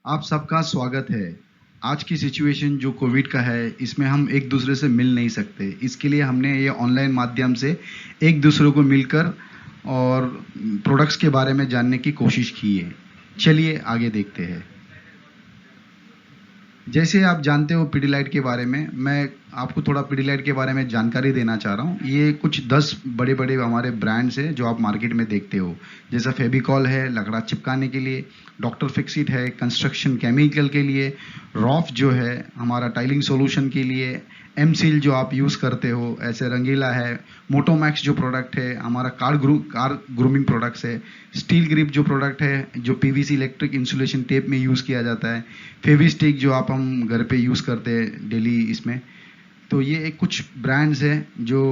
आप सबका स्वागत है। आज की सिचुएशन जो कोविड का है, इसमें हम एक दूसरे से मिल नहीं सकते। इसके लिए हमने ये ऑनलाइन माध्यम से एक दूसरे को मिलकर और प्रोडक्ट्स के बारे में जानने की कोशिश की है। चलिए आगे देखते हैं। जैसे आप जानते हो पिडिलाइट के बारे में, मैं आपको थोड़ा पिडिलाइट के बारे में जानकारी देना चाह रहा हूँ। ये कुछ 10 बड़े-बड़े हमारे ब्रांड्स हैं जो आप मार्केट में देखते हो। जैसा फेविकॉल है लकड़ा चिपकाने के लिए, डॉक्टर फिक्सिट है कंस्ट्रक्शन केमिकल के लिए, रॉफ जो है हमारा टाइलिंग सॉल्यूशन के लिए, एम सील जो आप यूज़ करते हो, ऐसे रंगीला है, मोटोमैक्स जो प्रोडक्ट है हमारा कार ग्रूमिंग प्रोडक्ट्स है, स्टील ग्रिप जो प्रोडक्ट है जो पीवीसी इलेक्ट्रिक इंसुलेशन टेप में यूज़ किया जाता है, फेविस्टिक जो हम घर पे यूज़ करते हैं डेली इसमें। तो ये एक कुछ ब्रांड्स हैं जो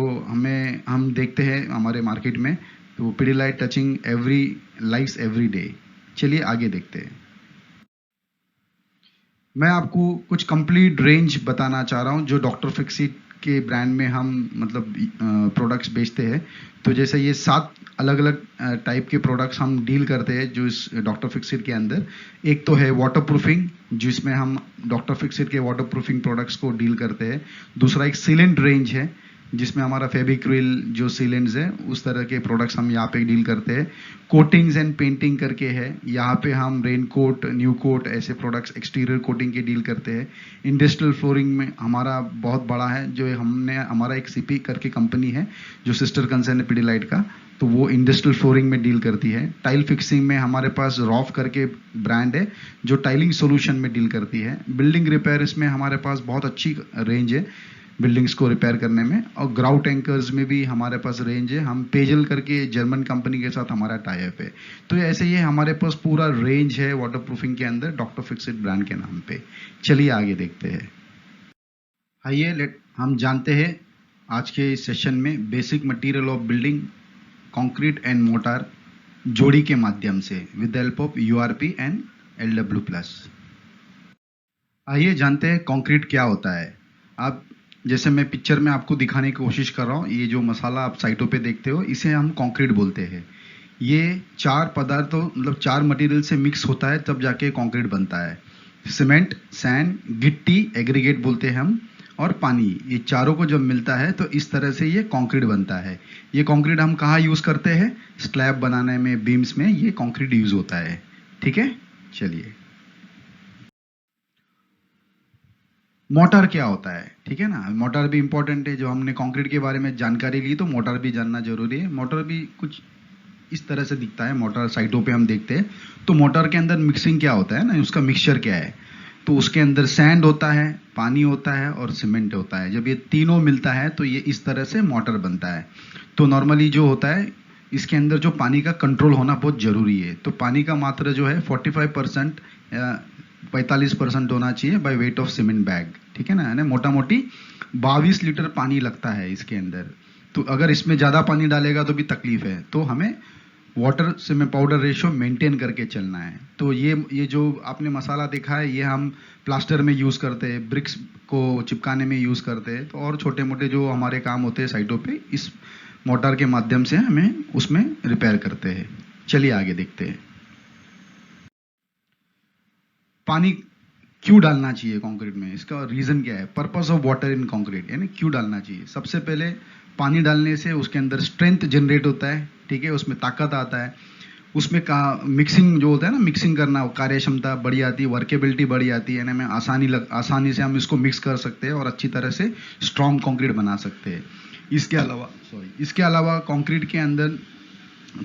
हम देखते हैं हमारे मार्केट में। तो Pidilite touching every lifes every day. चलिए आगे देखते हैं। मैं आपको कुछ कंप्लीट रेंज बताना चाह रहा हूँ जो डॉक्टर फिक्सिट के ब्रांड में हम मतलब प्रोडक्ट्स बेचते हैं। तो जैसे ये 7 अलग अलग टाइप के प्रोडक्ट्स हम डील करते हैं जो इस डॉक्टर फिक्सिट के अंदर। एक तो है वाटर प्रूफिंग, जिसमें हम डॉक्टर फिक्सिट के वाटर प्रूफिंग प्रोडक्ट्स को डील करते हैं। दूसरा एक सीलेंट रेंज है जिसमें हमारा फेविक्रिल जो सीलेंट्स है उस तरह के प्रोडक्ट्स हम यहाँ पे डील करते हैं। कोटिंग्स एंड पेंटिंग करके है, यहाँ पे हम रेन कोट, न्यू कोट ऐसे प्रोडक्ट्स एक्सटीरियर कोटिंग के डील करते हैं। इंडस्ट्रियल फ्लोरिंग में हमारा बहुत बड़ा है जो हमारा एक सीपी करके कंपनी है जो सिस्टर कंसर्न है पिडिलाइट का, तो वो इंडस्ट्रियल फ्लोरिंग में डील करती है। टाइल फिक्सिंग में हमारे पास रॉफ करके ब्रांड है जो टाइलिंग सॉल्यूशन में डील करती है। बिल्डिंग रिपेयर इसमें हमारे पास बहुत अच्छी रेंज है बिल्डिंग्स को रिपेयर करने में। और ग्राउट एंकर्स में भी हमारे पास रेंज है। हम पेजल करके जर्मन कंपनी के साथ हमारा टाई अप है। तो ऐसे ये हमारे पास पूरा रेंज है वाटर प्रूफिंग के अंदर डॉक्टर फिक्सिट ब्रांड के नाम पे। चलिए आगे देखते हैं। आइए हम जानते हैं आज के इस सेशन में basic material of building concrete and mortar जोड़ी के माध्यम से with the help of URP and LW+। आइए जानते हैं कंक्रीट क्या होता है। आप जैसे मैं पिक्चर में आपको दिखाने की कोशिश कर रहा हूँ, ये जो मसाला आप साइटों पे देखते हो इसे हम कंक्रीट बोलते हैं। ये 4 पदार्थों मतलब 4 मटेरियल से मिक्स होता है तब जाके कंक्रीट बनता है। सीमेंट, सैंड, गिट्टी एग्रीगेट बोलते हैं हम, और पानी, ये चारों को जब मिलता है तो इस तरह से ये कंक्रीट बनता है। ये कंक्रीट हम कहाँ यूज़ करते हैं? स्लैब बनाने में, बीम्स में ये कंक्रीट यूज़ होता है। ठीक है, चलिए। मोटर क्या होता है, ठीक है ना? मोटर भी इंपॉर्टेंट है। जो हमने कंक्रीट के बारे में जानकारी ली तो मोटर भी जानना जरूरी है। मोटर भी कुछ इस तरह से दिखता है। मोटर साइटों पे हम देखते हैं तो मोटर के अंदर मिक्सिंग क्या होता है ना, उसका मिक्सचर क्या है, तो उसके अंदर सैंड होता है, पानी होता है और सीमेंट होता है। जब ये तीनों मिलता है तो ये इस तरह से मोटर बनता है। तो नॉर्मली जो होता है इसके अंदर जो पानी का कंट्रोल होना बहुत ज़रूरी है। तो पानी का मात्रा जो है 45% या 45% होना चाहिए by weight of cement bag, ठीक है ना? यानी मोटा मोटी 22 लीटर पानी लगता है इसके अंदर। तो अगर इसमें ज़्यादा पानी डालेगा तो भी तकलीफ है। तो हमें water cement powder ratio maintain करके चलना है। तो ये जो आपने मसाला देखा है ये हम प्लास्टर में यूज़ करते हैं, ब्रिक्स को चिपकाने में यूज़ करते हैं। तो और छोटे मोटे जो हमारे काम होते हैं साइटों पे इस मोटर के माध्यम से हमें उसमें रिपेयर करते हैं। चलिए आगे देखते हैं। पानी क्यों डालना चाहिए कंक्रीट में, इसका रीज़न क्या है? Purpose of water in concrete, यानी क्यों डालना चाहिए? सबसे पहले पानी डालने से उसके अंदर स्ट्रेंथ जनरेट होता है, ठीक है, उसमें ताकत आता है। उसमें का मिक्सिंग जो होता है ना, मिक्सिंग करना, कार्य क्षमता बढ़ी आती है, वर्केबिलिटी बढ़ी आती है, यानी में आसानी से हम इसको मिक्स कर सकते हैं और अच्छी तरह से स्ट्रॉन्ग कंक्रीट बना सकते हैं। इसके अलावा कंक्रीट के अंदर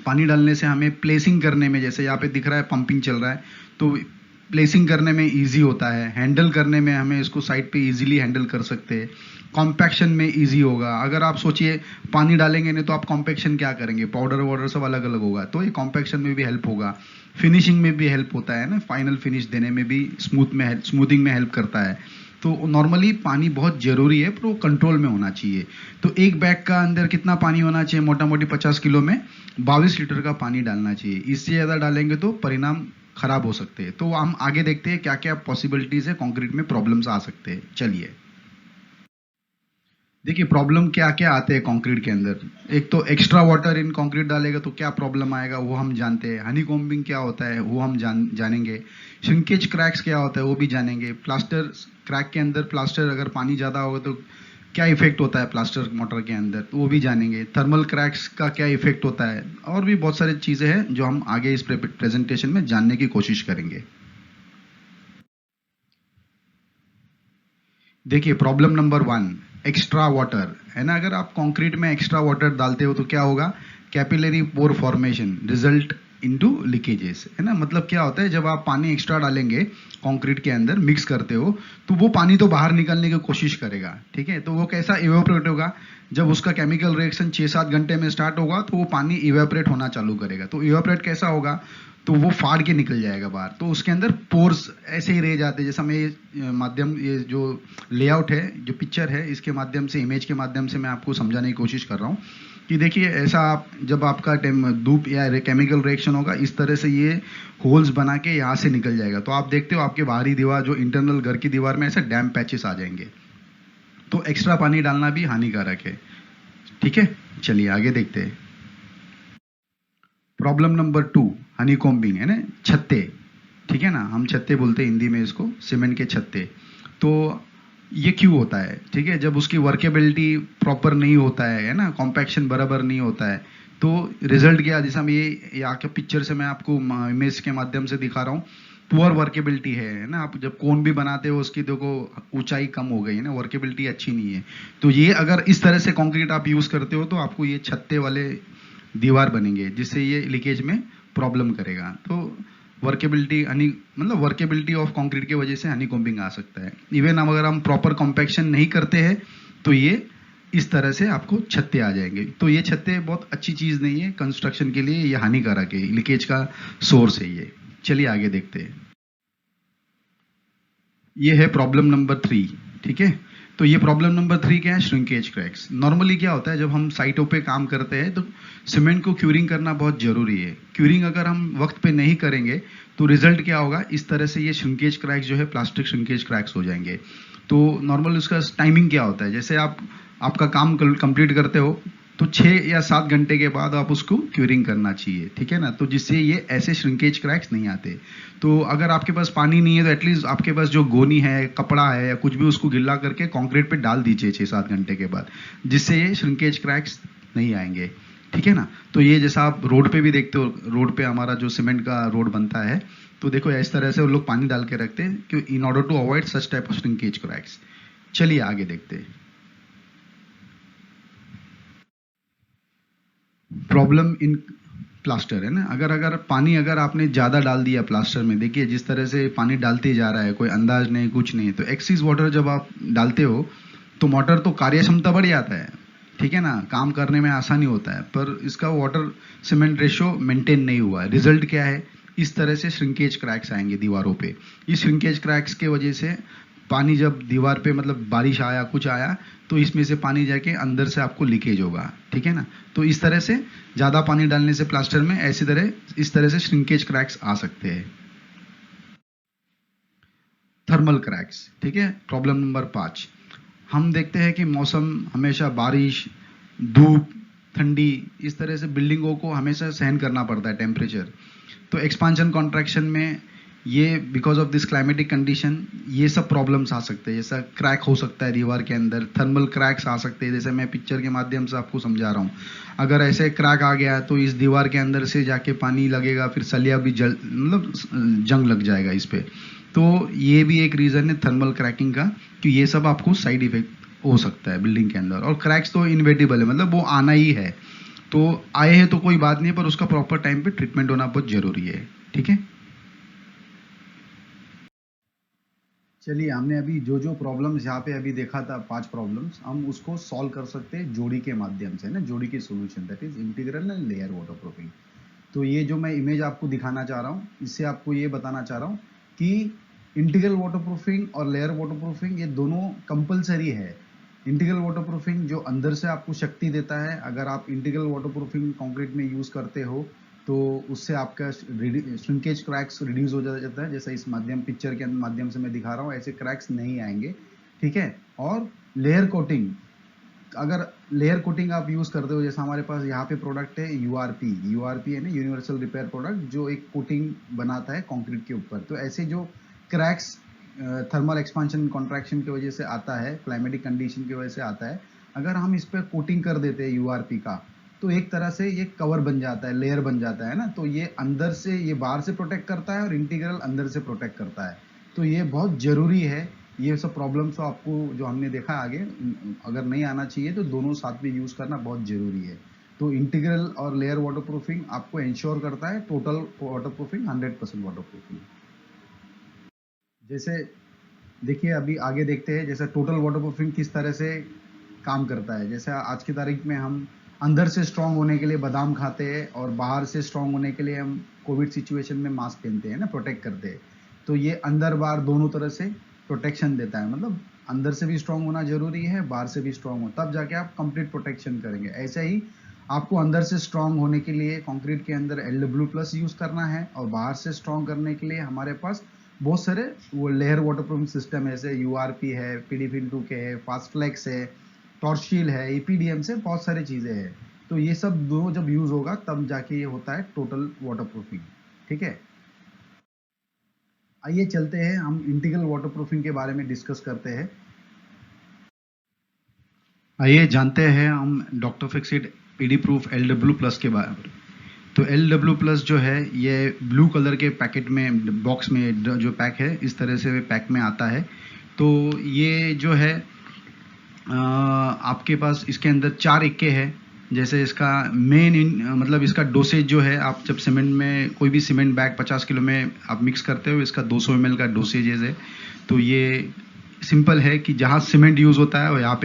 पानी डालने से हमें प्लेसिंग करने में, जैसे यहाँ पे दिख रहा है पंपिंग चल रहा है, तो प्लेसिंग करने में इजी होता है। हैंडल करने में हमें इसको साइड पे इजीली हैंडल कर सकते हैं। कॉम्पैक्शन में इजी होगा। अगर आप सोचिए पानी डालेंगे नहीं तो आप कॉम्पैक्शन क्या करेंगे, पाउडर वाउडर सब अलग अलग होगा, तो ये कॉम्पैक्शन में भी हेल्प होगा। फिनिशिंग में भी हेल्प होता है ना, फाइनल फिनिश देने में भी स्मूथिंग में हेल्प करता है। तो नॉर्मली पानी बहुत ज़रूरी है पर वो कंट्रोल में होना चाहिए। तो एक बैग का अंदर कितना पानी होना चाहिए? मोटा मोटी 50 किलो में 22 लीटर का पानी डालना चाहिए। इससे ज़्यादा डालेंगे तो परिणाम खराब हो सकते हैं। तो हम आगे देखते हैं क्या क्या पॉसिबिलिटीज़ है, कंक्रीट में प्रॉब्लम्स आ सकते हैं। चलिए, देखिए प्रॉब्लम क्या क्या आते हैं कंक्रीट के अंदर। एक तो एक्स्ट्रा वाटर इन कंक्रीट डालेगा तो क्या प्रॉब्लम आएगा वो हम जानते हैं। हनी कॉम्बिंग क्या होता है वो हम जानेंगे। श्रिंकेज क्रैक्स क्या होता है वो भी जानेंगे। प्लास्टर क्रैक के अंदर प्लास्टर अगर पानी ज़्यादा होगा तो क्या इफेक्ट होता है प्लास्टर मोटर के अंदर, तो वो भी जानेंगे। थर्मल क्रैक्स का क्या इफेक्ट होता है, और भी बहुत सारी चीज़ें हैं जो हम आगे इस प्रेजेंटेशन में जानने की कोशिश करेंगे। देखिए problem number one, extra water है ना। अगर आप कंक्रीट में एक्स्ट्रा वाटर डालते हो तो क्या होगा, कैपिलरी पोर फॉर्मेशन रिजल्ट इनटू लीकेजेस है ना। मतलब क्या होता है, जब आप पानी एक्स्ट्रा डालेंगे कंक्रीट के अंदर मिक्स करते हो तो वो पानी तो बाहर निकलने की कोशिश करेगा, ठीक है। तो वो कैसा इवेपोरेट होगा, जब उसका केमिकल रिएक्शन 6-7 घंटे में स्टार्ट होगा तो वो पानी इवेपोरेट होना चालू करेगा। तो इवेपोरेट कैसा होगा, तो वो फाड़ के निकल जाएगा बाहर। तो उसके अंदर पोर्स ऐसे ही रह जाते हैं। जैसा मैं ये जो लेआउट है, जो पिक्चर है, इसके माध्यम से, इमेज के माध्यम से मैं आपको समझाने की कोशिश कर रहा हूँ कि देखिए ऐसा आप जब आपका धूप या केमिकल रिएक्शन होगा इस तरह से ये होल्स बना के यहाँ से निकल जाएगा। तो आप देखते हो आपके बाहरी दीवार, जो इंटरनल घर की दीवार में ऐसे डैम पैचेस आ जाएंगे। तो एक्स्ट्रा पानी डालना भी हानिकारक है, ठीक है। चलिए आगे देखते हैं। Problem number two, Honey combing है ना, छत्ते, ठीक है ना। हम छत्ते बोलते हैं हिंदी में इसको, सीमेंट के छत्ते। तो ये क्यों होता है, ठीक है। जब उसकी वर्केबिलिटी प्रॉपर नहीं होता है ना, कॉम्पैक्शन बराबर नहीं होता है, तो रिजल्ट क्या, जैसा मैं ये आके पिक्चर से मैं आपको इमेज के माध्यम से दिखा रहा हूँ। पुअर वर्केबिलिटी है ना। आप जब कोन भी बनाते हो उसकी देखो ऊंचाई कम हो गई है ना, वर्केबिलिटी अच्छी नहीं है। तो ये अगर इस तरह से कंक्रीट आप यूज करते हो तो आपको ये छत्ते वाले दीवार बनेंगे, जिससे ये लीकेज में प्रॉब्लम करेगा। तो वर्केबिलिटी हनी मतलब वर्केबिलिटी ऑफ कंक्रीट की वजह से हनी कॉम्बिंग आ सकता है। इवन अगर हम प्रॉपर कॉम्पैक्शन नहीं करते हैं तो ये इस तरह से आपको छत्ते आ जाएंगे। तो ये छत्ते बहुत अच्छी चीज नहीं है कंस्ट्रक्शन के लिए, ये हानिकारक है, लीकेज का सोर्स है ये। चलिए आगे देखते हैं। ये है प्रॉब्लम नंबर 3, ठीक है। तो ये प्रॉब्लम नंबर 3 क्या है, श्रिंकेज क्रैक्स। नॉर्मली क्या होता है, जब हम साइटों पे काम करते हैं तो सीमेंट को क्यूरिंग करना बहुत जरूरी है। क्यूरिंग अगर हम वक्त पे नहीं करेंगे तो रिजल्ट क्या होगा, इस तरह से ये श्रिंकेज क्रैक्स जो है प्लास्टिक श्रिंकेज क्रैक्स हो जाएंगे। तो नॉर्मल उसका टाइमिंग क्या होता है, जैसे आप आपका काम कंप्लीट करते हो तो 6 या 7 घंटे के बाद आप उसको क्यूरिंग करना चाहिए, ठीक है ना। तो जिससे ये ऐसे श्रिंकेज क्रैक्स नहीं आते। तो अगर आपके पास पानी नहीं है तो एटलीस्ट आपके पास जो गोनी है, कपड़ा है या कुछ भी, उसको गिल्ला करके कंक्रीट पे डाल दीजिए 6-7 घंटे के बाद, जिससे ये श्रिंकेज क्रैक्स नहीं आएंगे, ठीक है ना। तो ये जैसा आप रोड पे भी देखते हो, रोड पे हमारा जो सीमेंट का रोड बनता है तो देखो इस तरह से वो लोग पानी डाल के रखते हैं कि in order to avoid such type of shrinkage cracks. चलिए आगे देखते हैं। प्रॉब्लम इन प्लास्टर है ना। अगर अगर पानी अगर आपने ज़्यादा डाल दिया प्लास्टर में, देखिए जिस तरह से पानी डालते जा रहा है, कोई अंदाज नहीं कुछ नहीं, तो एक्सिस वाटर जब आप डालते हो तो मोटर तो कार्य क्षमता बढ़ जाता है, ठीक है ना, काम करने में आसानी होता है, पर इसका वाटर सीमेंट रेशो मेंटेन नहीं हुआ है। रिजल्ट क्या है, इस तरह से श्रिंकेज क्रैक्स आएंगे दीवारों पे। इस श्रिंकेज क्रैक्स के वजह से पानी जब दीवार पे, मतलब बारिश आया कुछ आया तो इसमें से पानी जाके अंदर से आपको लीकेज होगा, ठीक है ना। तो इस तरह से ज्यादा पानी डालने से प्लास्टर में ऐसी तरह इस तरह से श्रिंकेज क्रैक्स आ सकते हैं। थर्मल क्रैक्स, ठीक है। प्रॉब्लम नंबर 5, हम देखते हैं कि मौसम हमेशा बारिश, धूप, ठंडी, इस तरह से बिल्डिंगों को हमेशा सहन करना पड़ता है टेम्परेचर। तो एक्सपांशन कॉन्ट्रैक्शन में ये because of this climatic condition ये सब प्रॉब्लम्स आ सकते हैं। जैसा क्रैक हो सकता है दीवार के अंदर, थर्मल क्रैक्स आ सकते हैं, जैसे मैं पिक्चर के माध्यम से आपको समझा रहा हूँ। अगर ऐसे क्रैक आ गया तो इस दीवार के अंदर से जाके पानी लगेगा, फिर सलिया भी मतलब जंग लग जाएगा इस पे। तो ये भी एक रीजन है थर्मल क्रैकिंग का, कि ये सब आपको साइड इफेक्ट हो सकता है बिल्डिंग के अंदर। और क्रैक्स तो इनवेटिबल है, मतलब वो आना ही है। तो आए हैं तो कोई बात नहीं, पर उसका प्रॉपर टाइम पे ट्रीटमेंट होना बहुत जरूरी है, ठीक है। चलिए हमने अभी जो जो प्रॉब्लम्स यहाँ पे अभी देखा था, 5 प्रॉब्लम्स, हम उसको सॉल्व कर सकते हैं जोड़ी के माध्यम से ना, जोड़ी के solution, that is integral and layer waterproofing. तो ये जो मैं इमेज आपको दिखाना चाह रहा हूँ, इससे आपको ये बताना चाह रहा हूँ कि इंटीग्रल वाटरप्रूफिंग और लेयर वाटरप्रूफिंग ये दोनों कंपलसरी है। इंटीग्रल वाटरप्रूफिंग जो अंदर से आपको शक्ति देता है, अगर आप इंटीग्रल वाटरप्रूफिंग कंक्रीट में यूज करते हो तो उससे आपका श्रिंकेज क्रैक्स रिड्यूस हो जाता है। जैसा इस माध्यम पिक्चर के माध्यम से मैं दिखा रहा हूँ, ऐसे क्रैक्स नहीं आएंगे, ठीक है। और लेयर कोटिंग, अगर लेयर कोटिंग आप यूज़ करते हो, जैसे हमारे पास यहाँ पे प्रोडक्ट है यूआरपी है ना, यूनिवर्सल रिपेयर प्रोडक्ट, जो एक कोटिंग बनाता है कंक्रीट के ऊपर। तो ऐसे जो क्रैक्स थर्मल एक्सपांशन कॉन्ट्रैक्शन की वजह से आता है, क्लाइमेटिक कंडीशन की वजह से आता है, अगर हम इस पर कोटिंग कर देते हैं यूआरपी का, तो एक तरह से ये कवर बन जाता है, लेयर बन जाता है ना। तो ये अंदर से, ये बाहर से प्रोटेक्ट करता है और इंटीग्रल अंदर से प्रोटेक्ट करता है। तो ये बहुत ज़रूरी है। ये सब प्रॉब्लम्स तो आपको जो हमने देखा आगे, अगर नहीं आना चाहिए तो दोनों साथ में यूज़ करना बहुत ज़रूरी है। तो इंटीग्रल और लेयर वाटरप्रूफिंग आपको इंश्योर करता है टोटल वाटरप्रूफिंग, 100% वाटरप्रूफिंग। जैसे देखिए, अभी आगे देखते हैं जैसे टोटल वाटरप्रूफिंग किस तरह से काम करता है। जैसे आज की तारीख में हम अंदर से स्ट्रांग होने के लिए बादाम खाते हैं और बाहर से स्ट्रांग होने के लिए हम कोविड सिचुएशन में मास्क पहनते हैं ना, प्रोटेक्ट करते हैं। तो ये अंदर बाहर दोनों तरह से प्रोटेक्शन देता है, मतलब अंदर से भी स्ट्रांग होना जरूरी है, बाहर से भी स्ट्रांग हो, तब जाके आप कंप्लीट प्रोटेक्शन करेंगे। ऐसे ही आपको अंदर से स्ट्रांग होने के लिए कंक्रीट के अंदर LW+ यूज़ करना है, और बाहर से स्ट्रांग करने के लिए हमारे पास बहुत सारे वो लेयर वाटरप्रूफिंग सिस्टम है, जैसे URP है, PDFIL2K है, फास्टफ्लेक्स है, टॉर्शील है, EPDM से बहुत सारी चीज़ें हैं। तो ये सब दो जब यूज़ होगा तब जाके ये होता है टोटल वाटरप्रूफिंग। ठीक है, आइए चलते हैं, हम इंटीग्रल वाटरप्रूफिंग के बारे में डिस्कस करते हैं। आइए जानते हैं हम doctor Fixit PD proof LW+ के बारे में। तो LW+ जो है ये ब्लू कलर के पैकेट में, बॉक्स में जो पैक है, इस तरह से पैक में आता है। तो ये जो है आपके पास इसके अंदर 4 इक्के है। जैसे इसका मतलब इसका डोसेज जो है, आप जब सीमेंट में कोई भी सीमेंट बैग 50 किलो में आप मिक्स करते हो, इसका 200 ml का डोसेज है। तो ये सिंपल है कि जहाँ सीमेंट यूज़ होता है वहाँ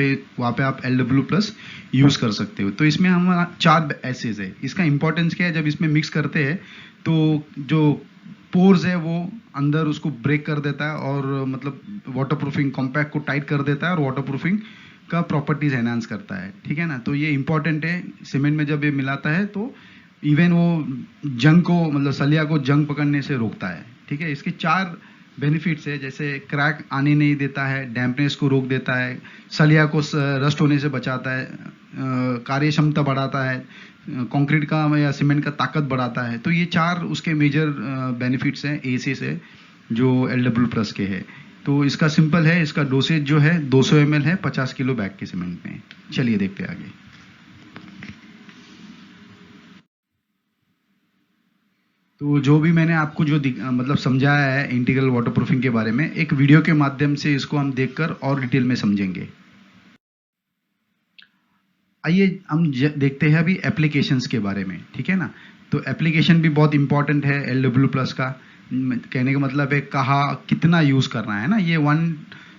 पे आप LW+ यूज़ कर सकते हो। तो इसमें हमारा 4 एसेज है। इसका इंपॉर्टेंस क्या है, जब इसमें मिक्स करते हैं तो जो पोर्स है वो अंदर उसको ब्रेक कर देता है, और मतलब वाटरप्रूफिंग कॉम्पैक्ट को टाइट कर देता है, और वाटरप्रूफिंग का प्रॉपर्टीज एनहांस करता है। ठीक है ना, तो ये इंपॉर्टेंट है। सीमेंट में जब ये मिलाता है तो इवन वो जंग को, मतलब सलिया को जंग पकड़ने से रोकता है। ठीक है, इसके 4 बेनिफिट्स है। जैसे क्रैक आने नहीं देता है, डैम्पनेस को रोक देता है, सलिया को रस्ट होने से बचाता है, कार्य क्षमता बढ़ाता है, कंक्रीट का या सीमेंट का ताकत बढ़ाता है। तो ये 4 उसके मेजर बेनिफिट्स हैं, एसेस है जो LW+ के है। तो इसका सिंपल है, इसका डोसेज जो है 200 ml है 50 किलो बैग के सीमेंट में। चलिए देखते हैं आगे। तो जो भी मैंने आपको जो मतलब समझाया है इंटीग्रल वाटरप्रूफिंग के बारे में, एक वीडियो के माध्यम से इसको हम देखकर और डिटेल में समझेंगे। आइए हम देखते हैं अभी एप्लीकेशंस के बारे में। ठीक है ना, तो एप्लीकेशन भी बहुत इंपॉर्टेंट है LW+ का। कहने का मतलब है कहाँ कितना यूज़ करना है ना, ये वन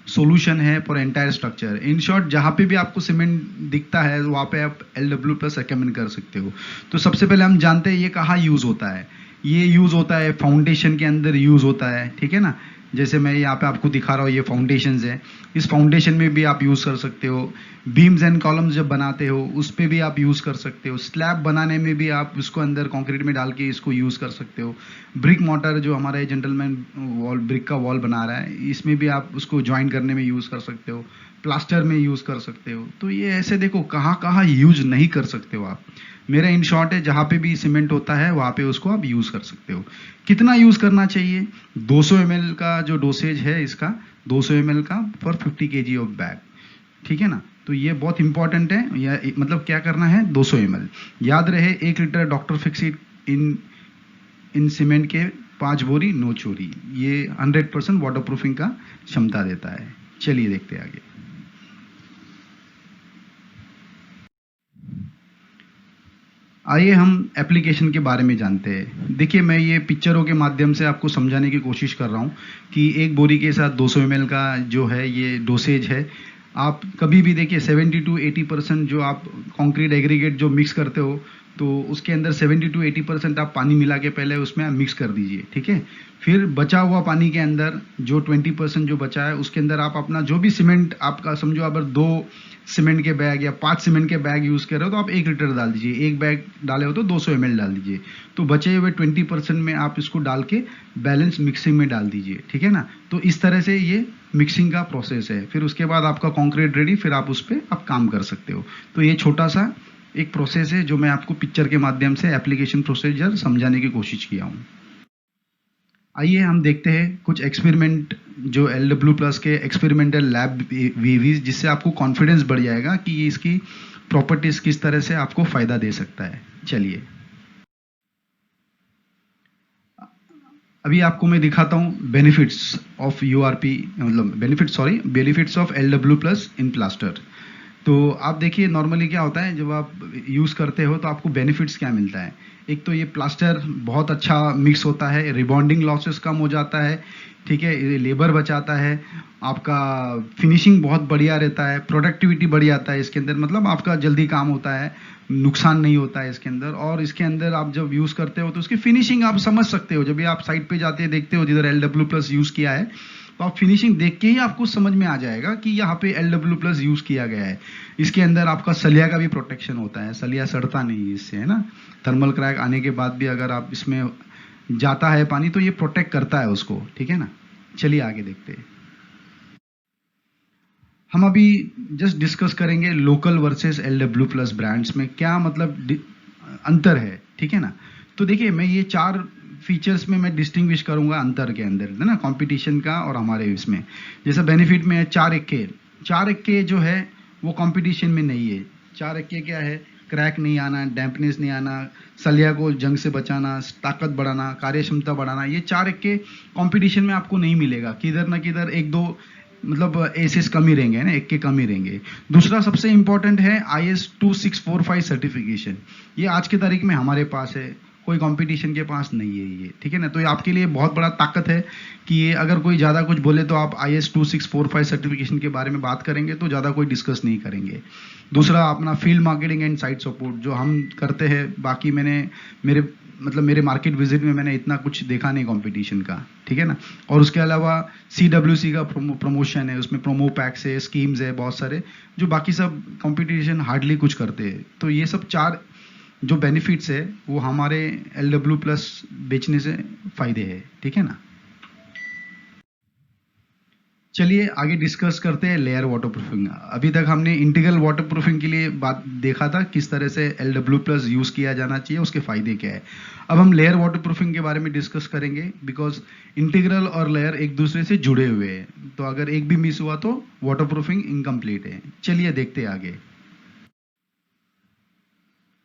सॉल्यूशन है for entire structure. In short, जहाँ पे भी आपको सीमेंट दिखता है वहाँ पे आप LW+ रिकमेंड कर सकते हो। तो सबसे पहले हम जानते हैं ये कहाँ यूज़ होता है। ये यूज़ होता है फाउंडेशन के अंदर यूज़ होता है। ठीक है ना, जैसे मैं यहाँ पे आपको दिखा रहा हूँ, ये फाउंडेशंस है, इस फाउंडेशन में भी आप यूज़ कर सकते हो। बीम्स एंड कॉलम्स जब बनाते हो उस पे भी आप यूज़ कर सकते हो। स्लैब बनाने में भी आप उसको अंदर कंक्रीट में डाल के इसको यूज़ कर सकते हो। ब्रिक मॉर्टर जो हमारा जेंटलमैन वॉल, ब्रिक का वॉल बना रहा है, इसमें भी आप उसको ज्वाइन करने में यूज़ कर सकते हो। प्लास्टर में यूज़ कर सकते हो। तो ये ऐसे देखो कहाँ कहाँ यूज नहीं कर सकते हो आप। मेरा इन शॉर्ट है, जहाँ पे भी सीमेंट होता है वहाँ पे उसको आप यूज़ कर सकते हो। कितना यूज़ करना चाहिए? 200 ml का जो डोसेज है इसका, 200 ml का फॉर 50 kg ऑफ बैग। ठीक है ना, तो ये बहुत इंपॉर्टेंट है। या मतलब क्या करना है, 200 ml। याद रहे 1 लीटर डॉक्टर फिक्सिट इन सीमेंट के 5 बोरी 9 चोरी, ये 100% वाटरप्रूफिंग का क्षमता देता है। चलिए देखते हैं आगे। आइए हम एप्लीकेशन के बारे में जानते हैं। देखिए, मैं ये पिक्चरों के माध्यम से आपको समझाने की कोशिश कर रहा हूँ कि एक बोरी के साथ 200 ml का जो है ये डोसेज है। आप कभी भी देखिए 70 to 80% जो आप कंक्रीट एग्रीगेट जो मिक्स करते हो तो उसके अंदर 70 to 80% आप पानी मिला के पहले उसमें आप मिक्स कर दीजिए, ठीक है। फिर बचा हुआ पानी के अंदर जो 20% जो बचा है उसके अंदर आप अपना जो भी सीमेंट आपका समझो, अगर 2 सीमेंट के बैग या 5 सीमेंट के बैग यूज़ कर रहे हो तो आप 1 लीटर डाल दीजिए, एक बैग डाले हो तो 200 ml डाल दीजिए। तो बचे हुए 20% में आप इसको डाल के बैलेंस मिक्सिंग में डाल दीजिए, ठीक है ना। तो इस तरह से ये मिक्सिंग का प्रोसेस है। फिर उसके बाद आपका कंक्रीट रेडी, फिर आप उस पर आप काम कर सकते हो। तो ये छोटा सा एक प्रोसेस है जो मैं आपको पिक्चर के माध्यम से एप्लीकेशन प्रोसीजर समझाने की कोशिश किया हूँ। आइए हम देखते हैं कुछ एक्सपेरिमेंट जो LW+ के एक्सपेरिमेंटल लैब वीवीज, जिससे आपको कॉन्फिडेंस बढ़ जाएगा कि ये इसकी प्रॉपर्टीज किस तरह से आपको फायदा दे सकता है। चलिए अभी आपको मैं दिखाता हूँ बेनिफिट्स ऑफ URP, मतलब benefits of LW+ in plaster. तो आप देखिए नॉर्मली क्या होता है जब आप यूज़ करते हो तो आपको बेनिफिट्स क्या मिलता है। एक तो ये प्लास्टर बहुत अच्छा मिक्स होता है, रिबॉन्डिंग लॉसेस कम हो जाता है, ठीक है, ये लेबर बचाता है, आपका फिनिशिंग बहुत बढ़िया रहता है, प्रोडक्टिविटी बढ़ जाता है इसके अंदर, मतलब आपका जल्दी काम होता है, नुकसान नहीं होता है इसके अंदर। और इसके अंदर आप जब यूज़ करते हो तो उसकी फिनिशिंग आप समझ सकते हो। जब भी आप साइट पे जाते देखते हो जिधर LW+ यूज़ किया है तो आप फिनिशिंग देख के ही आपको समझ में आ जाएगा कि यहाँ पे LW+ यूज़ किया गया है। इसके अंदर आपका सलिया का भी प्रोटेक्शन होता है, सलिया सड़ता नहीं है इससे, है ना। थर्मल क्रैक आने के बाद भी अगर आप इसमें जाता है पानी तो ये प्रोटेक्ट करता है उसको, ठीक है ना। चलिए आगे देखते हैं। हम अभी जस्ट डिस्कस करेंगे लोकल वर्सेस LW+ ब्रांड्स में क्या मतलब अंतर है, ठीक है ना। तो देखिए मैं ये 4 फीचर्स में मैं डिस्टिंग्विश करूंगा अंतर के अंदर, है ना, कंपटीशन का और हमारे इसमें। जैसे बेनिफिट में है 4 जो है वो कंपटीशन में नहीं है। 4 क्या है, क्रैक नहीं आना, डैम्पनेस नहीं आना, सलिया को जंग से बचाना, ताकत बढ़ाना, कार्य क्षमता बढ़ाना, ये 4 कंपटीशन में आपको नहीं मिलेगा। किधर ना किधर 1-2 मतलब एसेस कम ही रहेंगे ना, 1 के कम ही रहेंगे। दूसरा सबसे इंपॉर्टेंट है IS 2645 सर्टिफिकेशन। ये आज की तारीख में हमारे पास है, कोई कंपटीशन के पास नहीं है ये, ठीक है ना। तो ये आपके लिए बहुत बड़ा ताकत है कि ये अगर कोई ज़्यादा कुछ बोले तो आप IS 2645 सर्टिफिकेशन के बारे में बात करेंगे तो ज़्यादा कोई डिस्कस नहीं करेंगे। दूसरा अपना field marketing and site support जो हम करते हैं, बाकी मेरे मार्केट विजिट में मैंने इतना कुछ देखा नहीं कंपटीशन का, ठीक है ना। और उसके अलावा CWC का प्रमोशन है, उसमें प्रोमो पैक्स है, स्कीम्स है बहुत सारे, जो बाकी सब कंपटीशन हार्डली कुछ करते हैं। तो ये सब 4 जो बेनिफिट्स है वो हमारे LW+ बेचने से फायदे है, ठीक है ना। चलिए आगे डिस्कस करते हैं लेयर वाटरप्रूफिंग। अभी तक हमने इंटीग्रल वाटरप्रूफिंग के लिए बात देखा था, किस तरह से LW+ यूज़ किया जाना चाहिए, उसके फ़ायदे क्या है। अब हम लेयर वाटरप्रूफिंग के बारे में डिस्कस करेंगे, बिकॉज इंटीग्रल और लेयर एक दूसरे से जुड़े हुए हैं। तो अगर एक भी मिस हुआ तो वाटरप्रूफिंग इनकम्प्लीट है। चलिए देखते हैं आगे।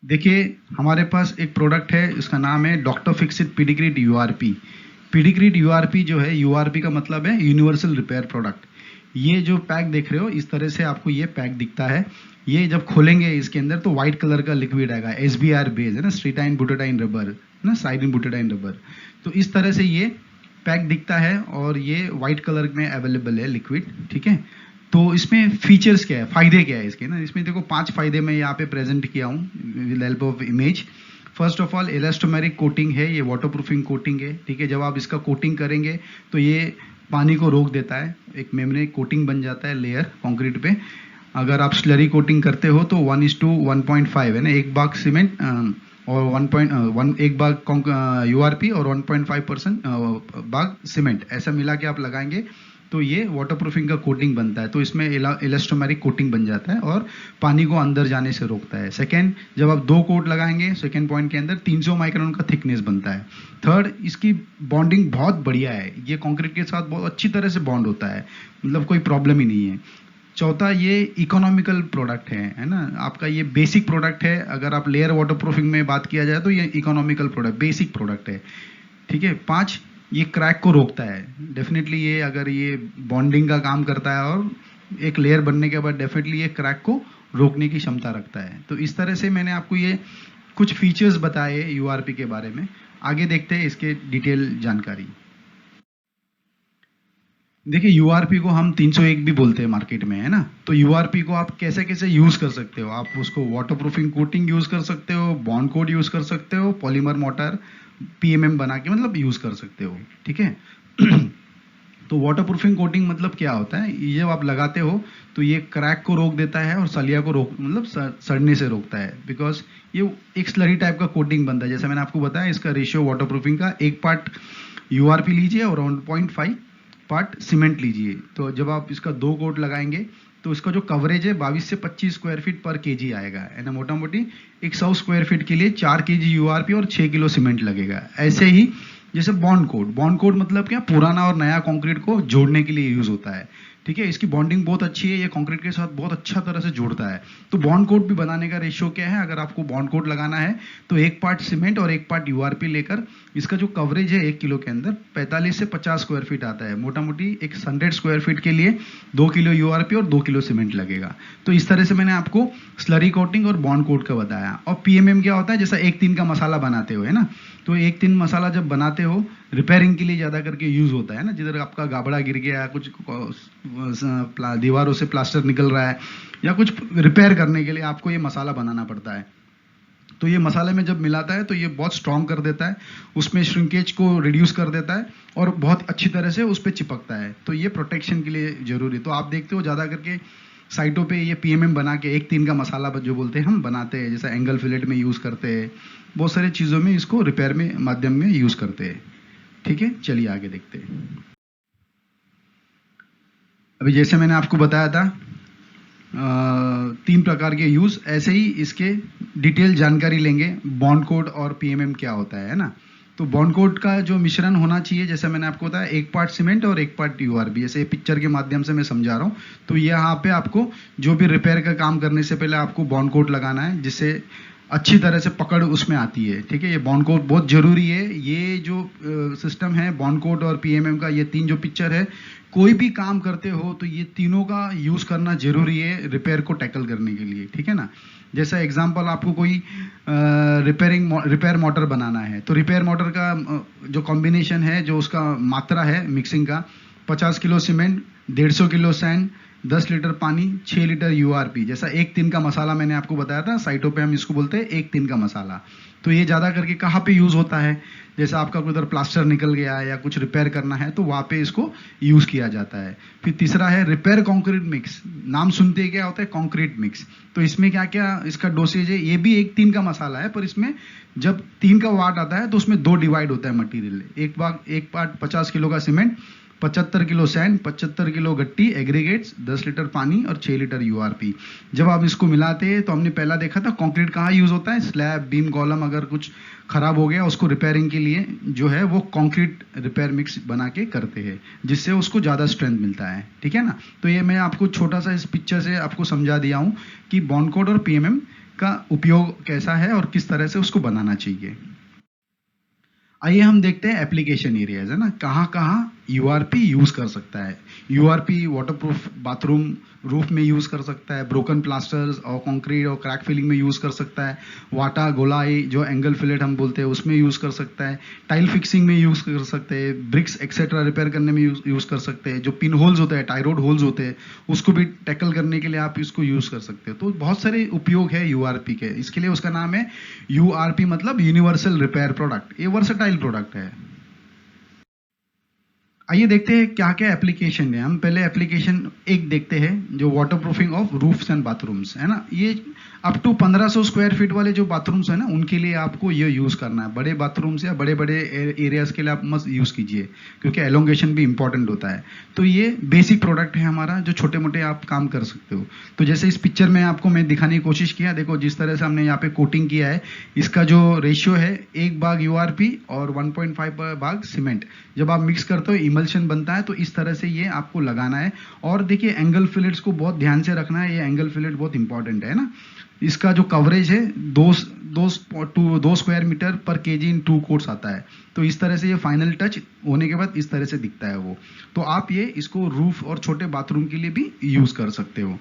देखिए हमारे पास एक प्रोडक्ट है, इसका नाम है डॉक्टर फिक्सिट पीडिक्रिट URP। पीडिक्रिट URP जो है, URP का मतलब है यूनिवर्सल रिपेयर प्रोडक्ट। ये जो पैक देख रहे हो इस तरह से आपको ये पैक दिखता है। ये जब खोलेंगे इसके अंदर तो व्हाइट कलर का लिक्विड आएगा, SBR बेस है ना, स्ट्रीटाइन बुटाडाइन रबर ना, साइडिन बुटाडाइन रबर। तो इस तरह से ये पैक दिखता है और ये व्हाइट कलर में अवेलेबल है लिक्विड, ठीक है। तो इसमें फीचर्स क्या है, फायदे क्या है इसके ना, इसमें देखो 5 फायदे मैं यहाँ पे प्रेजेंट किया हूँ with help of image. First of all elastomeric coating है, ये वाटरप्रूफिंग कोटिंग है, ठीक है। जब आप इसका कोटिंग करेंगे तो ये पानी को रोक देता है, एक मेम्ब्रेन कोटिंग बन जाता है लेयर कंक्रीट पे। अगर आप स्लरी कोटिंग करते हो तो 1:1.5 है ना, 1 भाग सीमेंट और 1 भाग URP और 1.5% भाग सीमेंट, ऐसा मिला के आप लगाएंगे तो ये वाटरप्रूफिंग का कोटिंग बनता है। तो इसमें इलास्टोमेरिक कोटिंग बन जाता है और पानी को अंदर जाने से रोकता है। सेकेंड, जब आप 2 कोट लगाएंगे सेकेंड पॉइंट के अंदर 300 माइक्रोन का थिकनेस बनता है। थर्ड, इसकी बॉन्डिंग बहुत बढ़िया है, ये कंक्रीट के साथ बहुत अच्छी तरह से बॉन्ड होता है, मतलब कोई प्रॉब्लम ही नहीं है। चौथा, ये इकोनॉमिकल प्रोडक्ट है ना, आपका ये बेसिक प्रोडक्ट है। अगर आप लेयर वाटरप्रूफिंग में बात किया जाए तो ये इकोनॉमिकल प्रोडक्ट, बेसिक प्रोडक्ट है, ठीक है। 5, ये क्रैक को रोकता है डेफिनेटली। ये अगर ये बॉन्डिंग का काम करता है और एक लेयर बनने के बाद डेफिनेटली ये क्रैक को रोकने की क्षमता रखता है। तो इस तरह से मैंने आपको ये कुछ फीचर्स बताए URP के बारे में। आगे देखते हैं इसके डिटेल जानकारी। देखिए यूआरपी को हम 301 भी बोलते हैं मार्केट में, है ना। तो यूआरपी को आप कैसे कैसे यूज कर सकते हो, आप उसको वाटर प्रूफिंग कोटिंग यूज कर सकते हो, बॉन्ड कोट यूज कर सकते हो, पॉलीमर मोटर पीएमएम बना के मतलब यूज कर सकते हो, ठीक है। तो वाटर प्रूफिंग कोटिंग मतलब क्या होता है, ये जब आप लगाते हो तो ये क्रैक को रोक देता है और सलिया को रोक मतलब सड़ने से रोकता है, बिकॉज ये एक स्लरी टाइप का कोटिंग बनता है। जैसे मैंने आपको बताया, इसका रेशियो वाटर प्रूफिंग का 1 पार्ट यूआरपी लीजिए और 1.5 पार्ट सीमेंट लीजिए। तो जब आप इसका 2 कोट लगाएंगे तो इसका जो कवरेज है 22 से 25 स्क्वायर फीट पर केजी आएगा, है ना। मोटा मोटी 100 स्क्वायर फीट के लिए 4 केजी यूआरपी और 6 किलो सीमेंट लगेगा। ऐसे ही जैसे बॉन्ड कोड मतलब क्या, पुराना और नया कंक्रीट को जोड़ने के लिए यूज होता है, ठीक है। इसकी बॉन्डिंग बहुत अच्छी है, ये कंक्रीट के साथ बहुत अच्छा तरह से जोड़ता है। तो बॉन्ड कोड भी बनाने का रेशियो क्या है, अगर आपको बॉन्ड कोड लगाना है तो 1 पार्ट सीमेंट और 1 पार्ट यूआरपी लेकर इसका जो कवरेज है 1 किलो के अंदर 45 से 50 स्क्वायर फीट आता है। मोटा मोटी एक 100 स्क्वायर फीट के लिए 2 किलो यूआरपी और 2 किलो सीमेंट लगेगा। तो इस तरह से मैंने आपको स्लरी कोटिंग और बॉन्ड कोड का बताया। और पीएमएम क्या होता है, जैसा 1-3 का मसाला बनाते हो, है ना। तो 1-3 मसाला जब बनाते हो रिपेयरिंग के लिए ज़्यादा करके यूज होता है ना, जिधर आपका गाबड़ा गिर गया, कुछ दीवारों से प्लास्टर निकल रहा है या कुछ रिपेयर करने के लिए आपको ये मसाला बनाना पड़ता है। तो ये मसाले में जब मिलाता है तो ये बहुत स्ट्रॉन्ग कर देता है, उसमें श्रिंकेज को रिड्यूस कर देता है और बहुत अच्छी तरह से उस पर चिपकता है। तो ये प्रोटेक्शन के लिए जरूरी। तो आप देखते हो ज़्यादा करके साइटों पे ये पीएमएम बना के 1-3 का मसाला जो बोलते हैं हम बनाते हैं, जैसा एंगल फिलेट में यूज़ करते हैं, बहुत सारी चीज़ों में इसको रिपेयर में माध्यम में यूज़ करते हैं, ठीक है। चलिए आगे देखते हैं। अभी जैसे मैंने आपको बताया था 3 प्रकार के यूज, ऐसे ही इसके डिटेल जानकारी लेंगे बॉन्ड कोड और पीएमएम क्या होता है ना। तो बॉन्ड कोड का जो मिश्रण होना चाहिए, जैसे मैंने आपको बताया 1 पार्ट सीमेंट और 1 पार्ट यूआरपी, ऐसे पिक्चर के माध्यम से मैं समझा रहा हूँ। तो यहाँ पे आपको जो भी रिपेयर का काम करने से पहले आपको बॉन्ड कोड लगाना है, जिससे अच्छी तरह से पकड़ उसमें आती है, ठीक है। ये बॉन्ड कोड बहुत जरूरी है। ये जो सिस्टम है बॉन्ड कोड और पीएमएम का, ये 3 जो पिक्चर है, कोई भी काम करते हो तो ये तीनों का यूज करना जरूरी है रिपेयर को टैकल करने के लिए, ठीक है ना। जैसा एग्जांपल, आपको कोई रिपेयर मोटर बनाना है तो रिपेयर मोटर का जो कॉम्बिनेशन है, जो उसका मात्रा है मिक्सिंग का, 50 kilo cement, 150 kilo sand, 10 litre पानी, 6 लीटर यूआरपी। जैसा 1-3 का मसाला मैंने आपको बताया था, साइटों पे हम इसको बोलते हैं 1-3 का मसाला। तो ये ज़्यादा करके कहाँ पे यूज़ होता है, जैसा आपका उधर प्लास्टर निकल गया है या कुछ रिपेयर करना है तो वहाँ पे इसको यूज़ किया जाता है। फिर तीसरा है रिपेयर कंक्रीट मिक्स। नाम सुनते ही क्या होता है, कंक्रीट मिक्स। तो इसमें क्या क्या इसका डोसेज है, ये भी 1-3 का मसाला है, पर इसमें जब 3 का वाट आता है तो उसमें 2 डिवाइड होता है मटीरियल। एक पार्ट 50 किलो का सीमेंट, 75 किलो सैंड, 75 किलो गट्टी एग्रीगेट्स, 10 लीटर पानी और 6 लीटर यूआरपी। जब आप इसको मिलाते हैं तो हमने पहला देखा था कंक्रीट कहाँ यूज होता है, स्लैब, बीम, कॉलम, अगर कुछ खराब हो गया उसको रिपेयरिंग के लिए जो है वो कंक्रीट रिपेयर मिक्स बना के करते हैं, जिससे उसको ज़्यादा स्ट्रेंथ मिलता है, ठीक है ना। तो ये मैं आपको छोटा सा इस पिक्चर से आपको समझा दिया हूँ कि बॉन्ड कोड और पीएमएम का उपयोग कैसा है और किस तरह से उसको बनाना चाहिए। आइए हम देखते हैं एप्लीकेशन एरियाज, है ना, कहाँ कहाँ यूआरपी यूज कर सकता है। यूआरपी वाटरप्रूफ बाथरूम रूफ में यूज कर सकता है, ब्रोकन प्लास्टर्स और कंक्रीट और क्रैक फिलिंग में यूज कर सकता है, वाटा गोलाई जो एंगल फिलेट हम बोलते हैं उसमें यूज कर सकता है, टाइल फिक्सिंग में यूज कर सकते हैं, ब्रिक्स एक्सेट्रा रिपेयर करने में यूज कर सकते हैं, जो पिन होल्स होते हैं, टाइरोड होल्स होते हैं, उसको भी टैकल करने के लिए आप इसको यूज कर सकते हो। तो बहुत सारे उपयोग है यूआरपी के। इसके लिए उसका नाम है यूआरपी, मतलब यूनिवर्सल रिपेयर प्रोडक्ट। ये वर्सेटाइल प्रोडक्ट है। आइए देखते हैं क्या क्या एप्लीकेशन है। हम पहले एप्लीकेशन 1 देखते हैं, जो water proofing of roofs and bathrooms, है ना। ये अप टू 1500 स्क्वायर फीट वाले जो बाथरूम्स है ना, उनके लिए आपको ये यूज करना है। बड़े बाथरूम्स या बड़े बड़े एरियाज के लिए आप मस्त यूज कीजिए, क्योंकि एलोंगेशन भी इंपॉर्टेंट होता है। तो ये बेसिक प्रोडक्ट है हमारा, जो छोटे मोटे आप काम कर सकते हो। तो जैसे इस पिक्चर में आपको मैं दिखाने की कोशिश किया, देखो जिस तरह से हमने यहाँ पे कोटिंग किया है, इसका जो रेशियो है 1 भाग यूआरपी और 1.5 भाग सीमेंट। जब आप मिक्स करते हो इमल्शन बनता है, तो इस तरह से ये आपको लगाना है। और देखिए एंगल फिलेट्स को बहुत ध्यान से रखना है, ये एंगल फिलेट बहुत इंपॉर्टेंट है ना। इसका जो कवरेज है 2 स्क्वायर मीटर पर केजी इन 2 कोट्स आता है। तो इस तरह से ये फाइनल टच होने के बाद इस तरह से दिखता है वो। तो आप ये इसको रूफ और छोटे बाथरूम के लिए भी यूज कर सकते हो।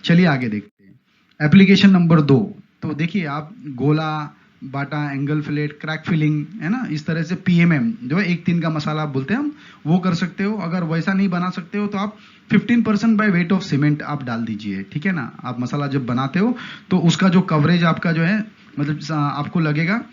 चलिए आगे देखते हैं एप्लीकेशन नंबर 2। तो देखिए आप गोला, बाटा, एंगल फिलेट, क्रैक फिलिंग, है ना, इस तरह से पीएमएम जो है 1-3 का मसाला आप बोलते हैं हम, वो कर सकते हो। अगर वैसा नहीं बना सकते हो तो आप 15% बाय वेट ऑफ सीमेंट आप डाल दीजिए, ठीक है ना। आप मसाला जब बनाते हो तो उसका जो कवरेज आपका जो है, मतलब आपको लगेगा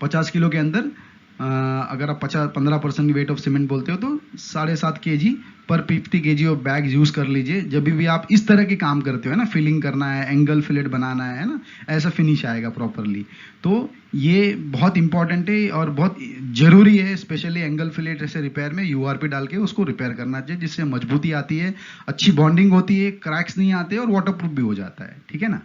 50 किलो के अंदर, अगर आप 15% वेट ऑफ सीमेंट बोलते हो तो 7.5 kg पर 50 kg ऑफ बैग यूज कर लीजिए जब भी आप इस तरह के काम करते हो, है ना, फिलिंग करना है, एंगल फिलेट बनाना है ना, ऐसा फिनिश आएगा प्रॉपरली। तो ये बहुत इंपॉर्टेंट है और बहुत जरूरी है, स्पेशली एंगल फिलेट ऐसे रिपेयर में यूआरपी डाल के उसको रिपेयर करना चाहिए, जिससे मजबूती आती है, अच्छी बॉन्डिंग होती है, क्रैक्स नहीं आते और वाटरप्रूफ भी हो जाता है, ठीक है ना।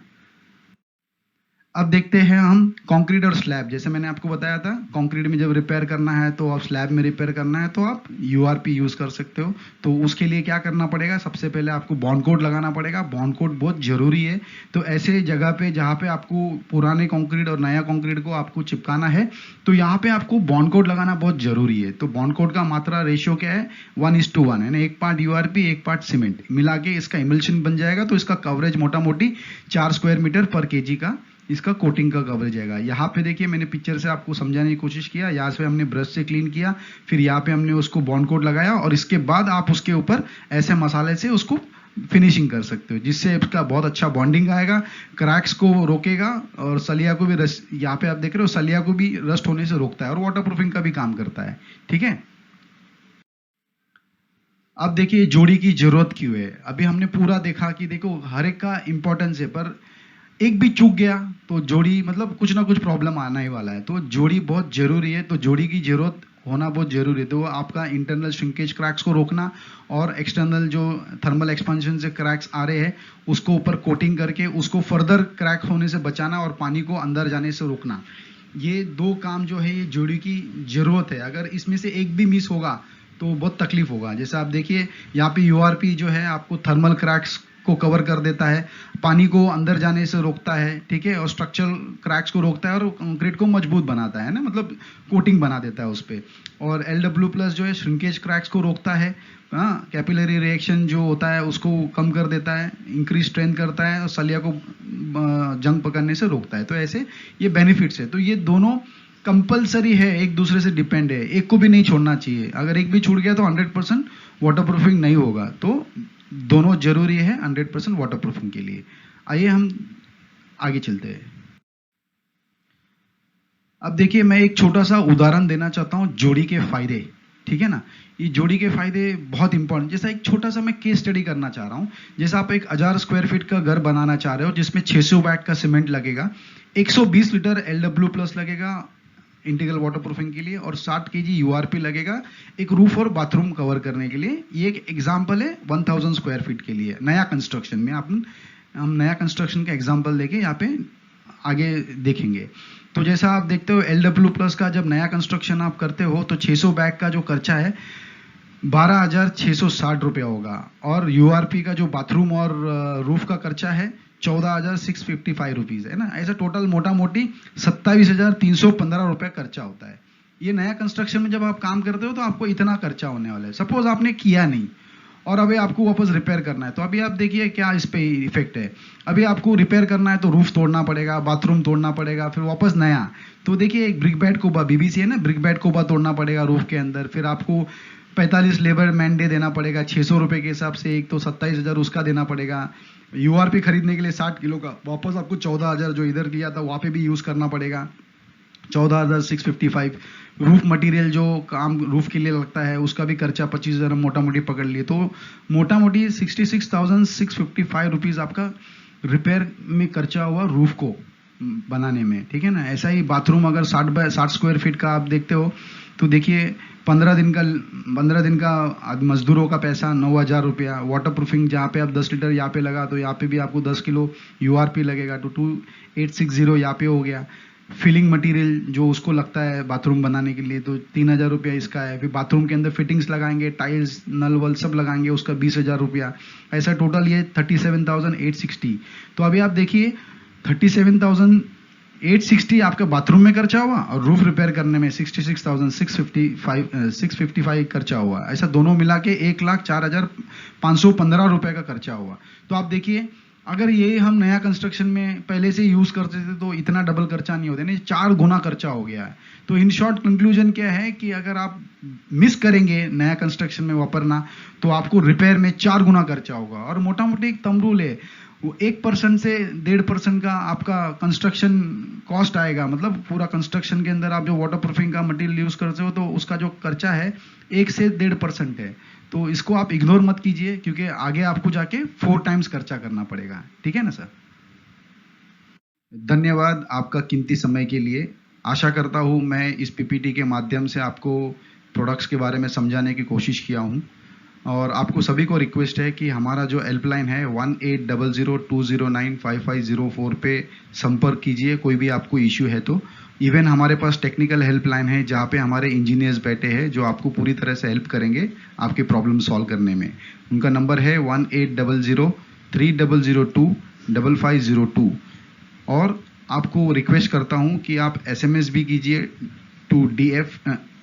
अब देखते हैं हम कंक्रीट और स्लैब। जैसे मैंने आपको बताया था, कंक्रीट में जब रिपेयर करना है तो आप, स्लैब में रिपेयर करना है तो आप यूआरपी यूज कर सकते हो। तो उसके लिए क्या करना पड़ेगा, सबसे पहले आपको बॉन्ड कोट लगाना पड़ेगा। बॉन्ड कोट बहुत जरूरी है। तो ऐसे जगह पे जहाँ पे आपको पुराने कंक्रीट और नया कंक्रीट को आपको चिपकाना है तो यहाँ पे आपको बॉन्ड कोट लगाना बहुत जरूरी है। तो बॉन्ड कोट का मात्रा रेशियो क्या है, 1:1 है ना, 1 पार्ट यूआरपी 1 पार्ट सीमेंट मिला के इसका इमल्शन बन जाएगा। तो इसका कवरेज मोटा मोटी 4 स्क्वायर मीटर पर केजी का इसका कोटिंग का कवरेज आएगा। यहाँ पे देखिए मैंने पिक्चर से आपको समझाने की कोशिश किया। यहाँ से हमने ब्रश से क्लीन किया, फिर यहाँ पे हमने उसको बॉन्ड कोट लगाया और इसके बाद आप उसके ऊपर ऐसे मसाले से उसको फिनिशिंग कर सकते हो, जिससे इसका बहुत अच्छा बॉन्डिंग आएगा, क्रैक्स को रोकेगा और सलिया को भी रस्ट, यहाँ पे आप देख रहे हो, सलिया को भी रस्ट होने से रोकता है और वाटरप्रूफिंग का भी काम करता है, ठीक है। अब देखिए जोड़ी की जरूरत क्यों है। अभी हमने पूरा देखा कि देखो हर एक का इंपॉर्टेंस है, पर एक भी चूक गया तो जोड़ी, मतलब कुछ ना कुछ प्रॉब्लम आना ही वाला है। तो जोड़ी बहुत जरूरी है। तो जोड़ी की जरूरत होना बहुत जरूरी है। तो आपका इंटरनल श्रिंकेज क्रैक्स को रोकना और एक्सटर्नल जो थर्मल एक्सपेंशन से क्रैक्स आ रहे हैं उसको ऊपर कोटिंग करके उसको फर्दर क्रैक होने से बचाना और पानी को अंदर जाने से रोकना, ये 2 काम जो है ये जोड़ी की जरूरत है। अगर इसमें से एक भी मिस होगा तो बहुत तकलीफ होगा। जैसे आप देखिए यहाँ पे यूआरपी जो है आपको थर्मल क्रैक्स को कवर कर देता है, पानी को अंदर जाने से रोकता है, ठीक है, और स्ट्रक्चरल क्रैक्स को रोकता है और कंक्रीट को मजबूत बनाता है ना, मतलब कोटिंग बना देता है उस पे। और LW+ जो है श्रिंकेज क्रैक्स को रोकता है, हाँ, कैपिलरी रिएक्शन जो होता है उसको कम कर देता है, इंक्रीज स्ट्रेंथ करता है और सलिया को जंग पकड़ने से रोकता है। तो ऐसे ये बेनिफिट्स है। तो ये दोनों कंपलसरी है, एक दूसरे से डिपेंड है, एक को भी नहीं छोड़ना चाहिए। अगर एक भी छूट गया तो 100% वाटरप्रूफिंग नहीं होगा। तो दोनों जरूरी है 100% वाटरप्रूफिंग के लिए। आइए हम आगे चलते हैं। अब देखिए मैं एक छोटा सा उदाहरण देना चाहता हूं जोड़ी के फायदे, ठीक है ना। ये जोड़ी के फायदे बहुत इंपॉर्टेंट, जैसा एक छोटा सा मैं केस स्टडी करना चाह रहा हूं। जैसा आप एक 1000 स्क्वायर फीट का घर बनाना चाह रहे हो जिसमें 600 बैग का सीमेंट लगेगा, 120 लीटर LW+ लगेगा इंटीग्रल वाटरप्रूफिंग के लिए और 60 kg यूआरपी लगेगा एक रूफ और बाथरूम कवर करने के लिए। ये एक एग्जांपल है 1000 स्क्वायर फीट के लिए नया कंस्ट्रक्शन में। हम नया कंस्ट्रक्शन का एग्जांपल लेके यहाँ पे आगे देखेंगे। तो जैसा आप देखते हो LW+ का जब नया कंस्ट्रक्शन आप करते हो तो 600 बैग का जो खर्चा है 12,660 रुपया होगा और यूआरपी का जो बाथरूम और रूफ का खर्चा है 14,655 रुपीज है ना। ऐसा टोटल मोटा मोटी 27,315 रुपये खर्चा होता है। ये नया कंस्ट्रक्शन में जब आप काम करते हो तो आपको इतना खर्चा होने वाला है। सपोज आपने किया नहीं और अभी आपको वापस रिपेयर करना है, तो अभी आप देखिए क्या इस पे इफेक्ट है। अभी आपको रिपेयर करना है तो रूफ तोड़ना पड़ेगा, बाथरूम तोड़ना पड़ेगा, फिर वापस नया। तो देखिए एक ब्रिक बेड कोबा, BBC है ना, ब्रिक बेड कोबा तोड़ना पड़ेगा रूफ के अंदर। फिर आपको 45 लेबर मैन डे देना पड़ेगा 600 रुपये के हिसाब से, एक तो 27,000 उसका देना पड़ेगा। यूआरपी खरीदने के लिए 60 किलो का वापस आपको 14,000 जो इधर लिया था वहाँ पे भी यूज करना पड़ेगा, 14,655। रूफ मटेरियल जो काम रूफ के लिए लगता है उसका भी खर्चा 25,000 मोटा मोटी पकड़ लिए। तो मोटा मोटी 66,655 रुपीज आपका रिपेयर में खर्चा हुआ रूफ को बनाने में, ठीक है ना। ऐसा ही बाथरूम अगर 60 स्क्वायर फीट का आप देखते हो तो देखिए 15 दिन का मजदूरों का पैसा 9,000 रुपया। वाटरप्रूफिंग जहाँ पे आप 10 लीटर यहाँ पे लगा तो यहाँ पे भी आपको 10 किलो यूआरपी लगेगा, तो 2860 यहाँ पे हो गया। फिलिंग मटेरियल जो उसको लगता है बाथरूम बनाने के लिए तो 3,000 रुपया इसका है। फिर बाथरूम के अंदर फिटिंग्स लगाएंगे, टाइल्स नल वल सब लगाएंगे, उसका 20,000 रुपया। ऐसा टोटल ये 37,860। तो अभी आप देखिए 37,860 आपका बाथरूम में खर्चा हुआ और रूफ रिपेयर करने में 66,655 खर्चा हुआ। ऐसा दोनों मिला के 1,04,515 रुपए का खर्चा हुआ। तो आप देखिए अगर ये हम नया कंस्ट्रक्शन में पहले से यूज़ करते थे तो इतना डबल खर्चा नहीं होता, नहीं 4 गुना खर्चा हो गया है। तो इन शॉर्ट कंक्लूजन क्या है कि अगर आप मिस करेंगे नया कंस्ट्रक्शन में वापरना तो आपको रिपेयर में 4 गुना खर्चा होगा। और मोटा मोटी एक थंब रूल है, वो 1% से 1.5% का आपका कंस्ट्रक्शन कॉस्ट आएगा, मतलब पूरा कंस्ट्रक्शन के अंदर आप जो वाटर प्रूफिंग का मटेरियल यूज़ करते हो तो उसका जो खर्चा है 1 से 1.5% है। तो इसको आप इग्नोर मत कीजिए, क्योंकि आगे आपको जाके 4 टाइम्स खर्चा करना पड़ेगा। ठीक है ना सर? धन्यवाद आपका कीमती समय के लिए। आशा करता हूँ मैं इस पीपीटी के माध्यम से आपको प्रोडक्ट्स के बारे में समझाने की कोशिश किया हूँ। और आपको सभी को रिक्वेस्ट है कि हमारा जो हेल्पलाइन है 1800209550 पे संपर्क कीजिए, कोई भी आपको इश्यू है तो। इवन हमारे पास टेक्निकल हेल्पलाइन है जहाँ पे हमारे इंजीनियर्स बैठे हैं जो आपको पूरी तरह से हेल्प करेंगे आपके प्रॉब्लम सॉल्व करने में। उनका नंबर है 180030025502। और आपको रिक्वेस्ट करता हूँ कि आप SMS भी कीजिए टू DF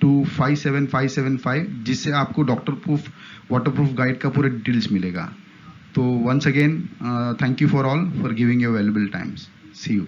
टू 57575, जिससे आपको doctor proof water proof guide का पूरे डिटेल्स मिलेगा। तो once again thank you for all for giving your valuable times. See you.